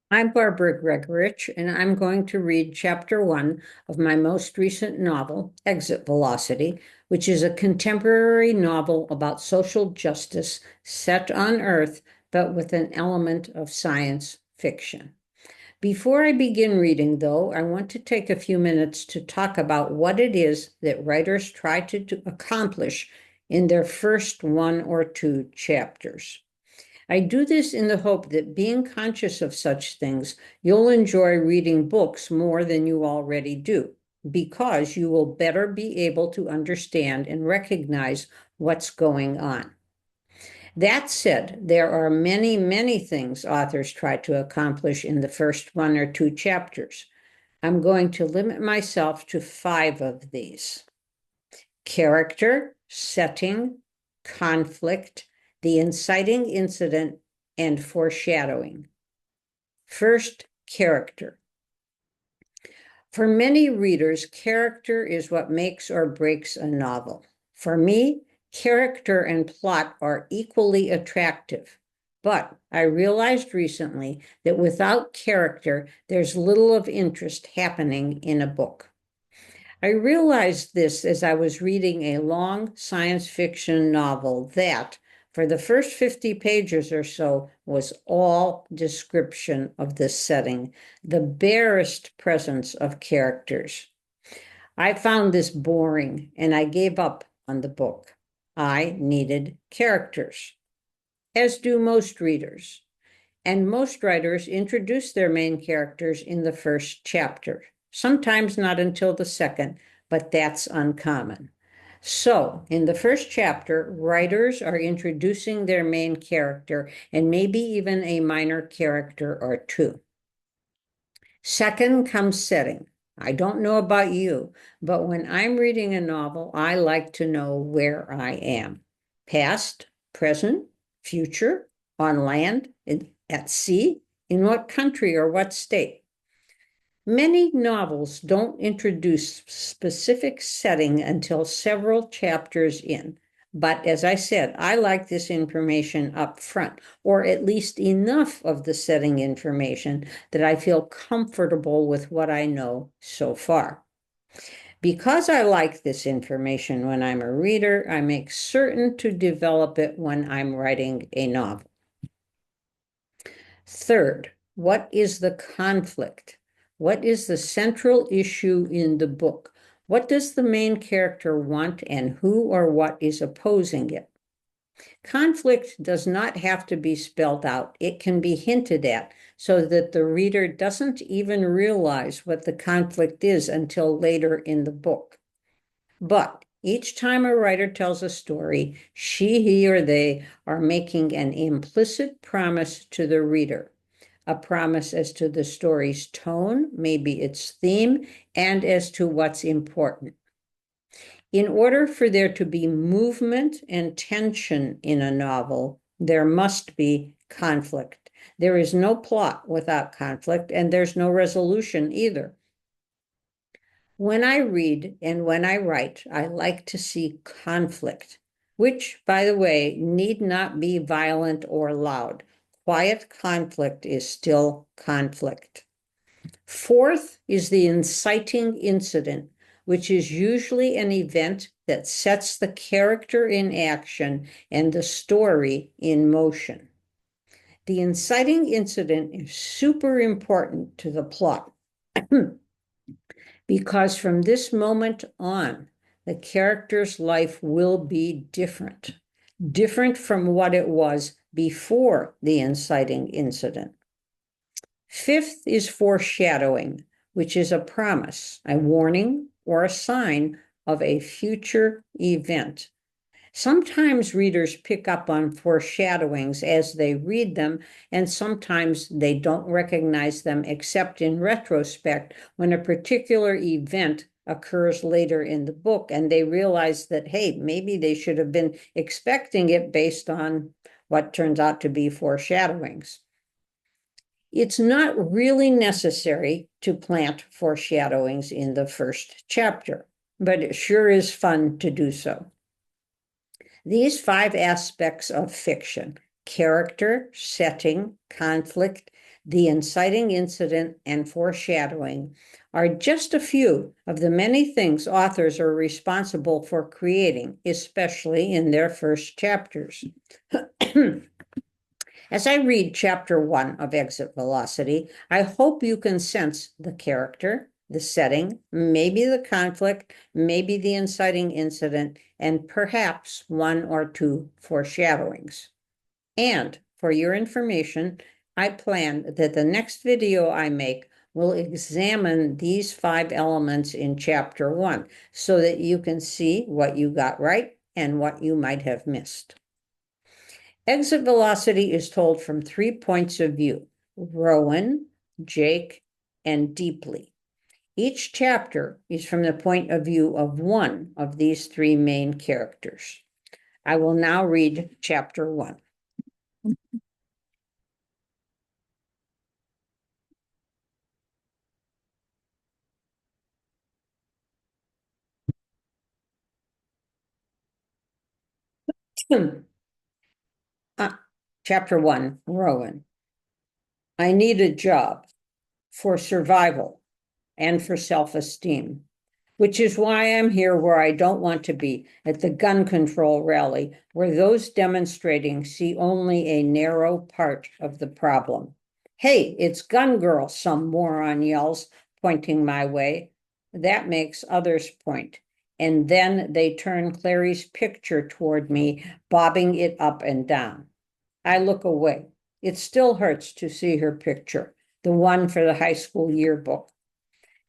I'm Barbara Gregorich, and I'm going to read Chapter 1 of my most recent novel, Exit Velocity, which is a contemporary novel about social justice set on Earth, but with an element of science fiction. Before I begin reading, though, I want to take a few minutes to talk about what it is that writers try to accomplish in their first one or two chapters. I do this in the hope that being conscious of such things, you'll enjoy reading books more than you already do, because you will better be able to understand and recognize what's going on. That said, there are many, many things authors try to accomplish in the first one or two chapters. I'm going to limit myself to 5 of these: character, setting, conflict, the inciting incident, and foreshadowing. First, character. For many readers, character is what makes or breaks a novel. For me, character and plot are equally attractive. But I realized recently that without character, there's little of interest happening in a book. I realized this as I was reading a long science fiction novel that, for the first 50 pages or so, was all description of the setting, the barest presence of characters. I found this boring and I gave up on the book. I needed characters, as do most readers. And most writers introduce their main characters in the first chapter, sometimes not until the second, but that's uncommon. So, in the first chapter, writers are introducing their main character and maybe even a minor character or two. Second comes setting. I don't know about you, but when I'm reading a novel, I like to know where I am: past, present, future, on land, at sea, in what country or what state. Many novels don't introduce specific setting until several chapters in. But as I said, I like this information up front, or at least enough of the setting information that I feel comfortable with what I know so far. Because I like this information when I'm a reader, I make certain to develop it when I'm writing a novel. Third, what is the conflict? What is the central issue in the book? What does the main character want and who or what is opposing it? Conflict does not have to be spelled out. It can be hinted at so that the reader doesn't even realize what the conflict is until later in the book. But each time a writer tells a story, she, he, or they are making an implicit promise to the reader. A promise as to the story's tone, maybe its theme, and as to what's important. In order for there to be movement and tension in a novel, there must be conflict. There is no plot without conflict, and there's no resolution either. When I read and when I write, I like to see conflict, which, by the way, need not be violent or loud. Quiet conflict is still conflict. Fourth is the inciting incident, which is usually an event that sets the character in action and the story in motion. The inciting incident is super important to the plot because from this moment on, the character's life will be different from what it was before the inciting incident. Fifth is foreshadowing, which is a promise, a warning, or a sign of a future event. Sometimes readers pick up on foreshadowings as they read them, and sometimes they don't recognize them except in retrospect when a particular event occurs later in the book and they realize that, hey, maybe they should have been expecting it based on what turns out to be foreshadowings. It's not really necessary to plant foreshadowings in the first chapter, but it sure is fun to do so. These 5 aspects of fiction: character, setting, conflict, The Inciting Incident and Foreshadowing are just a few of the many things authors are responsible for creating, especially in their first chapters. As I read chapter 1 of Exit Velocity, I hope you can sense the character, the setting, maybe the conflict, maybe the inciting incident, and perhaps one or two foreshadowings. And for your information, I plan that the next video I make will examine these 5 elements in chapter 1 so that you can see what you got right and what you might have missed. Exit Velocity is told from 3 points of view: Rowan, Jake, and Deeply. Each chapter is from the point of view of one of these 3 main characters. I will now read chapter 1. Chapter 1, Rowan. I need a job for survival and for self-esteem, which is why I'm here where I don't want to be, at the gun control rally, where those demonstrating see only a narrow part of the problem. Hey, it's Gun Girl, some moron yells, pointing my way. That makes others point. And then they turn Clary's picture toward me, bobbing it up and down. I look away. It still hurts to see her picture, the one for the high school yearbook.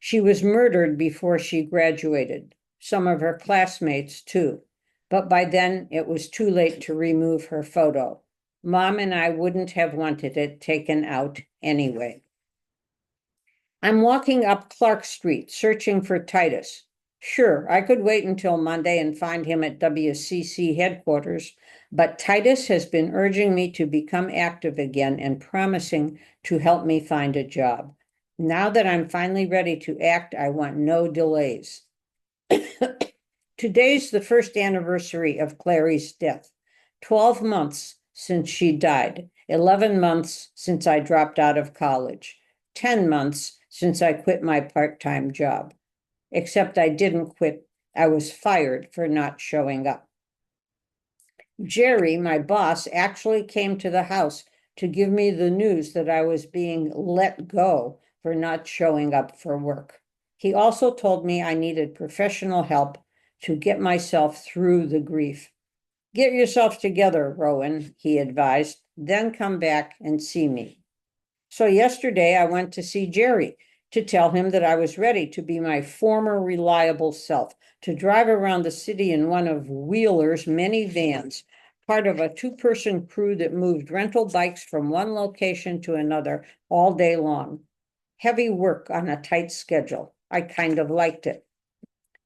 She was murdered before she graduated, some of her classmates too. But by then it was too late to remove her photo. Mom and I wouldn't have wanted it taken out anyway. I'm walking up Clark Street, searching for Titus. Sure, I could wait until Monday and find him at WCC headquarters, but Titus has been urging me to become active again and promising to help me find a job. Now that I'm finally ready to act, I want no delays. Today's the first anniversary of Clary's death. 12 months since she died, 11 months since I dropped out of college, 10 months since I quit my part-time job. Except I didn't quit. I was fired for not showing up. Jerry, my boss, actually came to the house to give me the news that I was being let go for not showing up for work. He also told me I needed professional help to get myself through the grief. Get yourself together, Rowan, he advised, then come back and see me. So yesterday I went to see Jerry to tell him that I was ready to be my former reliable self, to drive around the city in one of Wheeler's many vans, part of a 2-person crew that moved rental bikes from one location to another all day long. Heavy work on a tight schedule. I kind of liked it.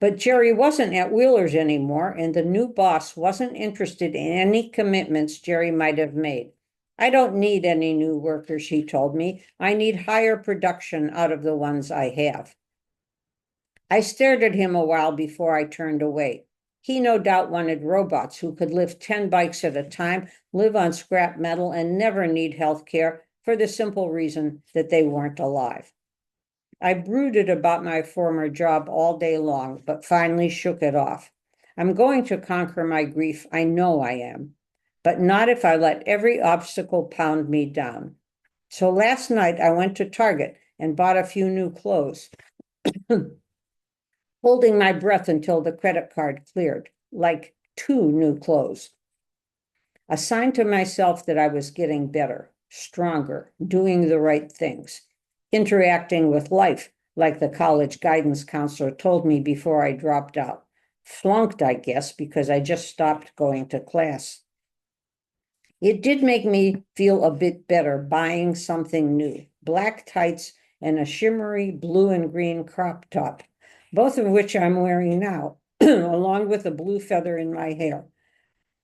But Jerry wasn't at Wheeler's anymore, and the new boss wasn't interested in any commitments Jerry might have made. I don't need any new workers, he told me. I need higher production out of the ones I have. I stared at him a while before I turned away. He no doubt wanted robots who could lift 10 bikes at a time, live on scrap metal, and never need health care for the simple reason that they weren't alive. I brooded about my former job all day long, but finally shook it off. I'm going to conquer my grief, I know I am, but not if I let every obstacle pound me down. So last night I went to Target and bought a few new clothes, holding my breath until the credit card cleared, like 2 new clothes. A sign to myself that I was getting better, stronger, doing the right things, interacting with life, like the college guidance counselor told me before I dropped out. Flunked, I guess, because I just stopped going to class. It did make me feel a bit better buying something new, black tights and a shimmery blue and green crop top, both of which I'm wearing now, along with a blue feather in my hair.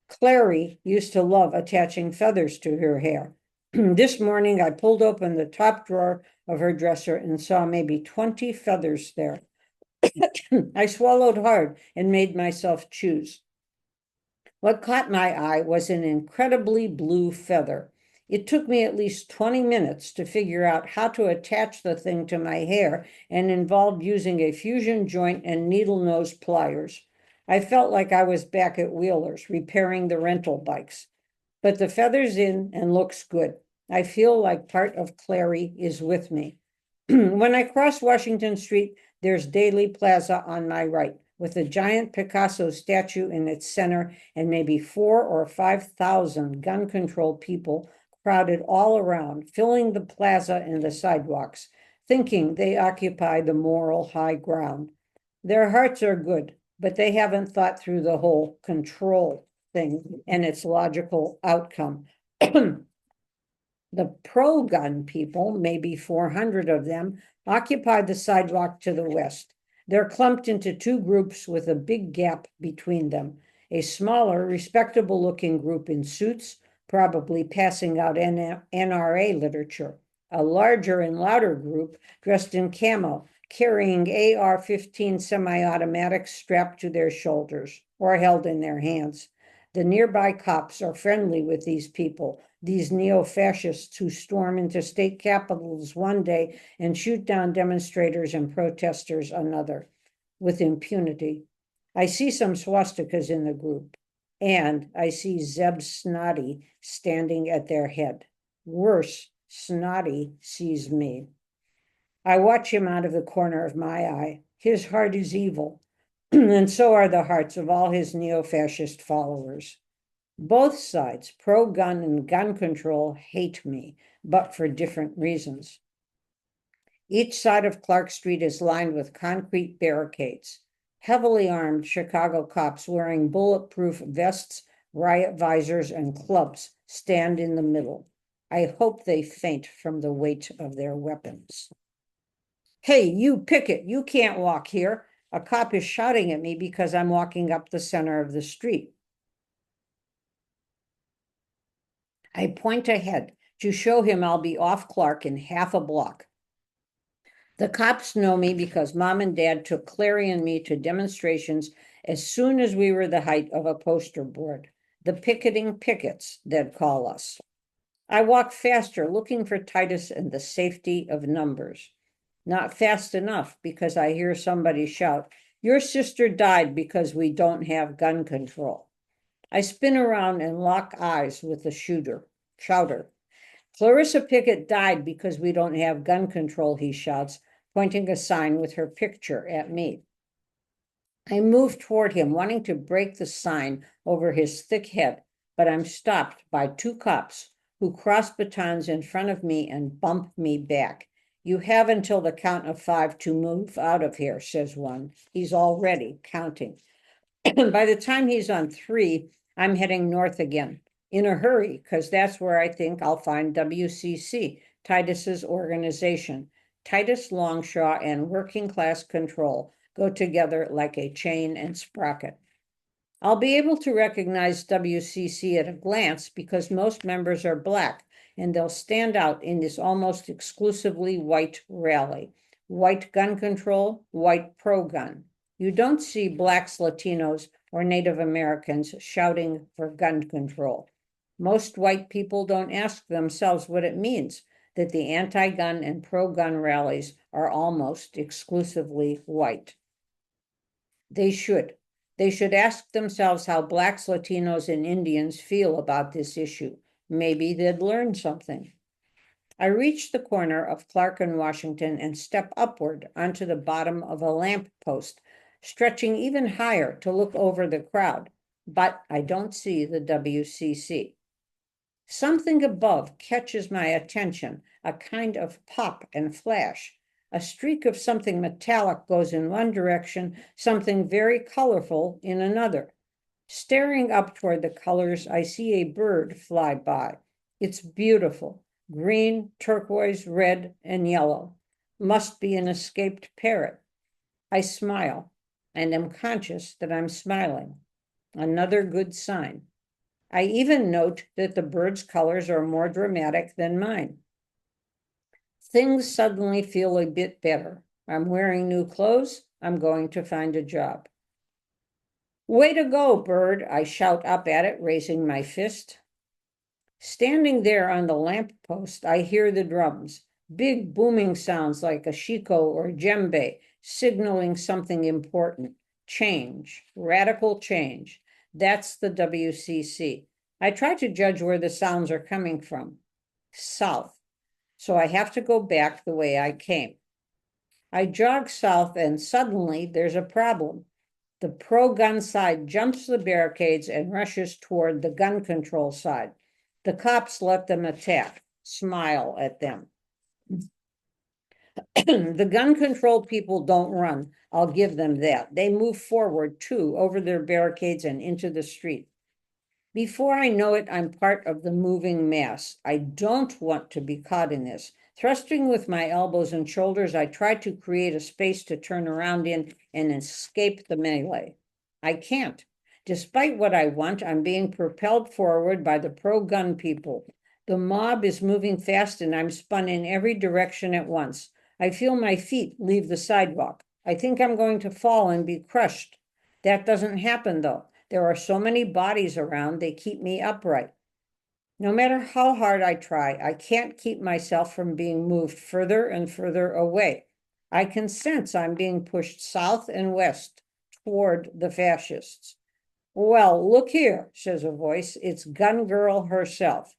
Clary used to love attaching feathers to her hair. This morning, I pulled open the top drawer of her dresser and saw maybe 20 feathers there. I swallowed hard and made myself choose. What caught my eye was an incredibly blue feather. It took me at least 20 minutes to figure out how to attach the thing to my hair and involved using a fusion joint and needle nose pliers. I felt like I was back at Wheeler's repairing the rental bikes. But the feather's in and looks good. I feel like part of Clary is with me. When I cross Washington Street, there's Daley Plaza on my right, with a giant Picasso statue in its center and maybe 4,000 or 5,000 gun control people crowded all around, filling the plaza and the sidewalks, thinking they occupy the moral high ground. Their hearts are good, but they haven't thought through the whole control thing and its logical outcome. The pro-gun people, maybe 400 of them, occupy the sidewalk to the west. They're clumped into two groups with a big gap between them. A smaller, respectable-looking group in suits, probably passing out NRA literature. A larger and louder group dressed in camo, carrying AR-15 semi-automatics strapped to their shoulders or held in their hands. The nearby cops are friendly with these people, these neo-fascists who storm into state capitals one day and shoot down demonstrators and protesters another, with impunity. I see some swastikas in the group, and I see Zeb Snotty standing at their head. Worse, Snotty sees me. I watch him out of the corner of my eye. His heart is evil, and so are the hearts of all his neo-fascist followers. Both sides, pro-gun and gun control, hate me, but for different reasons. Each side of Clark Street is lined with concrete barricades. Heavily armed Chicago cops wearing bulletproof vests, riot visors, and clubs stand in the middle. I hope they faint from the weight of their weapons. Hey, you picket, you can't walk here. A cop is shouting at me because I'm walking up the center of the street. I point ahead to show him I'll be off Clark in half a block. The cops know me because Mom and Dad took Clary and me to demonstrations as soon as we were the height of a poster board. The picketing pickets, they'd call us. I walk faster, looking for Titus and the safety of numbers. Not fast enough because I hear somebody shout, "Your sister died because we don't have gun control." I spin around and lock eyes with the shouter. "Clarissa Pickett died because we don't have gun control," he shouts, pointing a sign with her picture at me. I move toward him, wanting to break the sign over his thick head, but I'm stopped by two cops who cross batons in front of me and bump me back. "You have until the count of 5 to move out of here," says one. He's already counting. By the time he's on 3, I'm heading north again, in a hurry, because that's where I think I'll find WCC, Titus's organization. Titus Longshaw and working class control go together like a chain and sprocket. I'll be able to recognize WCC at a glance because most members are Black, and they'll stand out in this almost exclusively white rally. White gun control, white pro-gun. You don't see Blacks, Latinos, or Native Americans shouting for gun control. Most white people don't ask themselves what it means that the anti-gun and pro-gun rallies are almost exclusively white. They should. They should ask themselves how Blacks, Latinos, and Indians feel about this issue. Maybe they'd learn something. I reach the corner of Clark and Washington and step upward onto the bottom of a lamp post, stretching even higher to look over the crowd, but I don't see the WCC. Something above catches my attention, a kind of pop and flash. A streak of something metallic goes in one direction, something very colorful in another. Staring up toward the colors, I see a bird fly by. It's beautiful. Green, turquoise, red, and yellow. Must be an escaped parrot. I smile and am conscious that I'm smiling. Another good sign. I even note that the bird's colors are more dramatic than mine. Things suddenly feel a bit better. I'm wearing new clothes. I'm going to find a job. "Way to go, bird," I shout up at it, raising my fist. Standing there on the lamppost, I hear the drums, big booming sounds like a shiko or djembe, signaling something important. Change, radical change. That's the WCC. I try to judge where the sounds are coming from. South. So I have to go back the way I came. I jog south, and suddenly there's a problem. The pro-gun side jumps the barricades and rushes toward the gun control side. The cops let them attack, smile at them. The gun control people don't run. I'll give them that. They move forward too, over their barricades and into the street. Before I know it, I'm part of the moving mass. I don't want to be caught in this. Thrusting with my elbows and shoulders, I try to create a space to turn around in and escape the melee. I can't. Despite what I want, I'm being propelled forward by the pro-gun people. The mob is moving fast and I'm spun in every direction at once. I feel my feet leave the sidewalk. I think I'm going to fall and be crushed. That doesn't happen, though. There are so many bodies around, they keep me upright. No matter how hard I try, I can't keep myself from being moved further and further away. I can sense I'm being pushed south and west toward the fascists. Well, look here, says a voice. It's Gun Girl herself.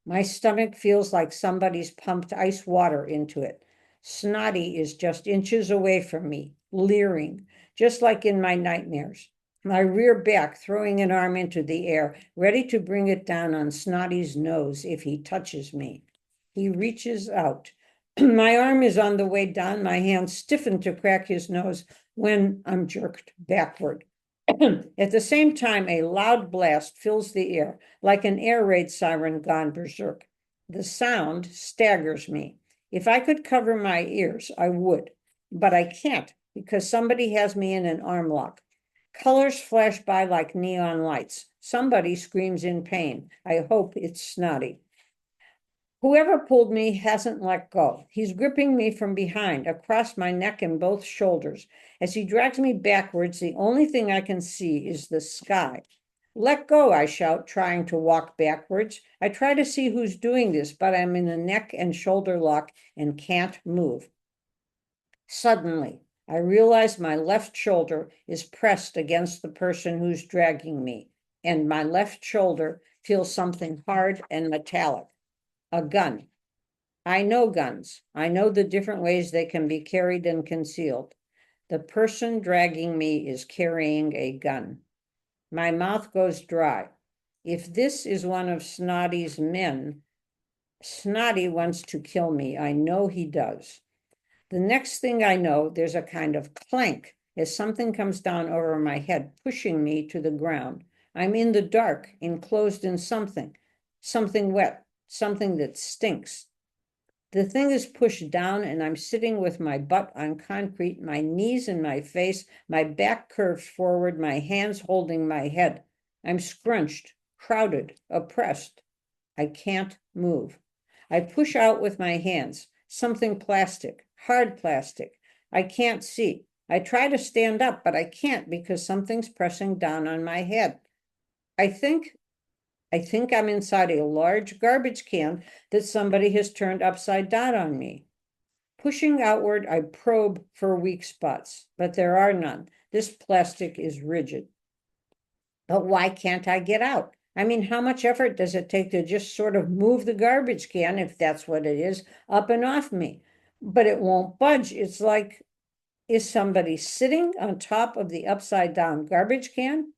My stomach feels like somebody's pumped ice water into it. Snotty is just inches away from me, leering, just like in my nightmares. I rear back, throwing an arm into the air, ready to bring it down on Snotty's nose if he touches me. He reaches out. My arm is on the way down, my hand stiffened to crack his nose when I'm jerked backward. At the same time, a loud blast fills the air, like an air raid siren gone berserk. The sound staggers me. If I could cover my ears, I would, but I can't because somebody has me in an arm lock. Colors flash by like neon lights. Somebody screams in pain. I hope it's Snotty. Whoever pulled me hasn't let go. He's gripping me from behind, across my neck and both shoulders. As he drags me backwards, the only thing I can see is the sky. Let go, I shout, trying to walk backwards. I try to see who's doing this, but I'm in a neck and shoulder lock and can't move. Suddenly, I realize my left shoulder is pressed against the person who's dragging me, and my left shoulder feels something hard and metallic. A gun. I know guns. I know the different ways they can be carried and concealed. The person dragging me is carrying a gun. My mouth goes dry. If this is one of Snotty's men, Snotty wants to kill me. I know he does. The next thing I know, there's a kind of clank as something comes down over my head, pushing me to the ground. I'm in the dark, enclosed in something wet, something that stinks. The thing is pushed down, and I'm sitting with my butt on concrete, my knees in my face, my back curved forward, my hands holding my head. I'm scrunched, crowded, oppressed. I can't move. I push out with my hands, something plastic, hard plastic. I can't see. I try to stand up, but I can't because something's pressing down on my head. I think I'm inside a large garbage can that somebody has turned upside down on me. Pushing outward, I probe for weak spots, but there are none. This plastic is rigid. But why can't I get out? I mean, how much effort does it take to just sort of move the garbage can, if that's what it is, up and off me? But it won't budge. It's like, is somebody sitting on top of the upside down garbage can?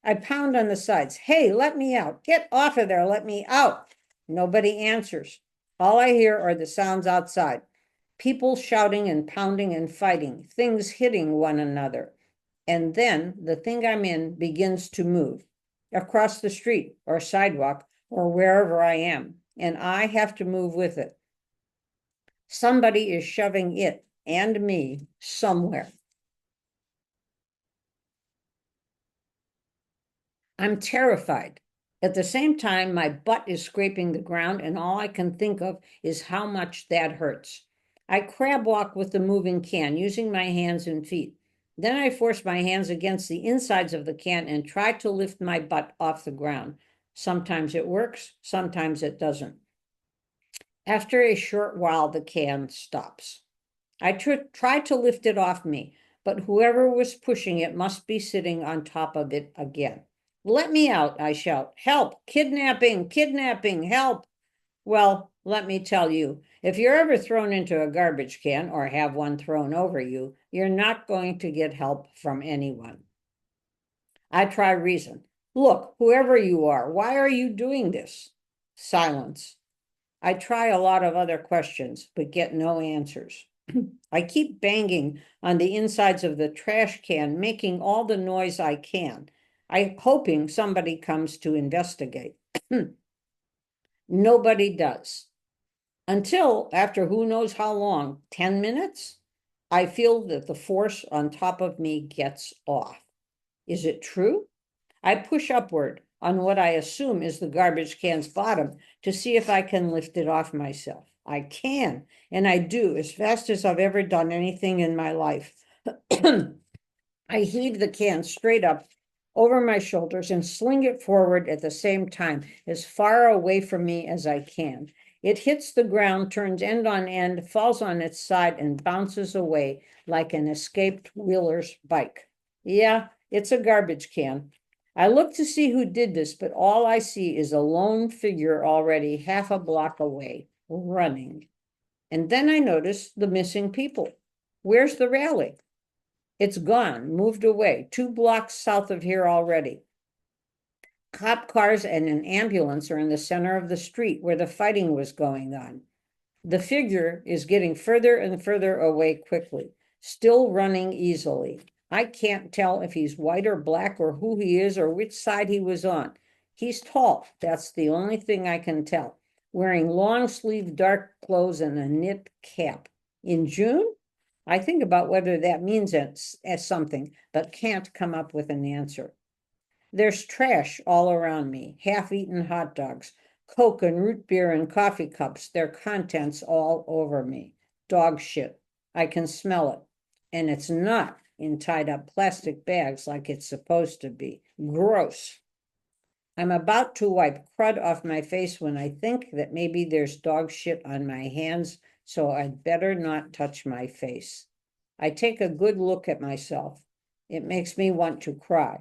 I pound on the sides. Hey, let me out. Get off of there. Let me out. Nobody answers. All I hear are the sounds outside. People shouting and pounding and fighting, things hitting one another. And then the thing I'm in begins to move across the street or sidewalk or wherever I am. And I have to move with it. Somebody is shoving it and me somewhere. I'm terrified. At the same time, my butt is scraping the ground, and all I can think of is how much that hurts. I crab walk with the moving can, using my hands and feet. Then I force my hands against the insides of the can and try to lift my butt off the ground. Sometimes it works, sometimes it doesn't. After a short while, the can stops. I try to lift it off me, but whoever was pushing it must be sitting on top of it again. Let me out, I shout. Help! Kidnapping! Kidnapping! Help! Well, let me tell you, if you're ever thrown into a garbage can or have one thrown over you, you're not going to get help from anyone. I try reason. Look, whoever you are, why are you doing this? Silence. I try a lot of other questions, but get no answers. I keep banging on the insides of the trash can, making all the noise I can. I'm hoping somebody comes to investigate. Nobody does. Until, after who knows how long, 10 minutes, I feel that the force on top of me gets off. Is it true? I push upward on what I assume is the garbage can's bottom to see if I can lift it off myself. I can, and I do as fast as I've ever done anything in my life. I heave the can straight up over my shoulders and sling it forward at the same time, as far away from me as I can. It hits the ground, turns end on end, falls on its side, and bounces away like an escaped wheeler's bike. Yeah, it's a garbage can. I look to see who did this, but all I see is a lone figure already half a block away, running. And then I notice the missing people. Where's the rally? It's gone, moved away, 2 blocks south of here already. Cop cars and an ambulance are in the center of the street where the fighting was going on. The figure is getting further and further away quickly, still running easily. I can't tell if he's white or black or who he is or which side he was on. He's tall, that's the only thing I can tell, wearing long-sleeved dark clothes and a knit cap. In June? I think about whether that means as something, but can't come up with an answer. There's trash all around me, half-eaten hot dogs, Coke and root beer and coffee cups, their contents all over me. Dog shit. I can smell it. And it's not in tied up plastic bags like it's supposed to be. Gross. I'm about to wipe crud off my face when I think that maybe there's dog shit on my hands, so I'd better not touch my face. I take a good look at myself. It makes me want to cry.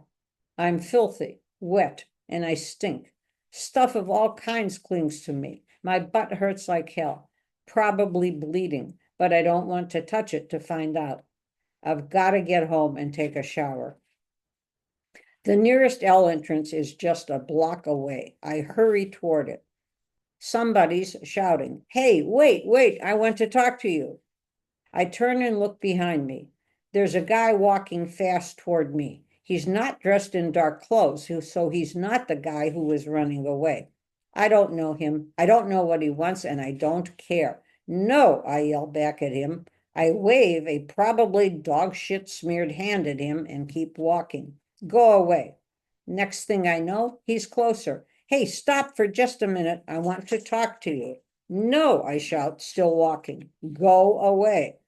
I'm filthy, wet, and I stink. Stuff of all kinds clings to me. My butt hurts like hell, probably bleeding, but I don't want to touch it to find out. I've got to get home and take a shower. The nearest L entrance is just a block away. I hurry toward it. Somebody's shouting, "Hey, wait, I want to talk to you." I turn and look behind me. There's a guy walking fast toward me. He's not dressed in dark clothes, so he's not the guy who was running away. I don't know him. I don't know what he wants, and I don't care. No, I yell back at him. I wave a probably dog shit smeared hand at him and keep walking. Go away. Next thing I know, he's closer. Hey, stop for just a minute. I want to talk to you. No, I shout, still walking. Go away.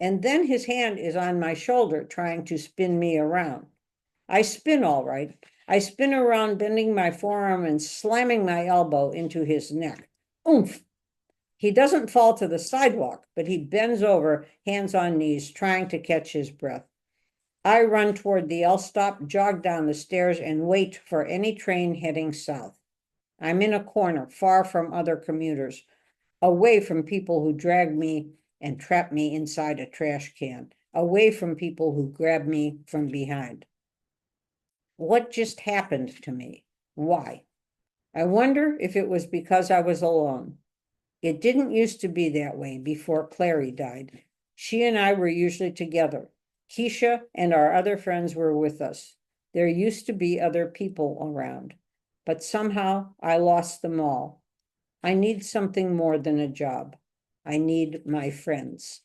And then his hand is on my shoulder, trying to spin me around. I spin all right. I spin around, bending my forearm and slamming my elbow into his neck. Oomph! He doesn't fall to the sidewalk, but he bends over, hands on knees, trying to catch his breath. I run toward the L stop, jog down the stairs, and wait for any train heading south. I'm in a corner, far from other commuters, away from people who drag me and trap me inside a trash can, away from people who grab me from behind. What just happened to me? Why? I wonder if it was because I was alone. It didn't used to be that way before Clary died. She and I were usually together. Keisha and our other friends were with us. There used to be other people around, but somehow I lost them all. I need something more than a job. I need my friends.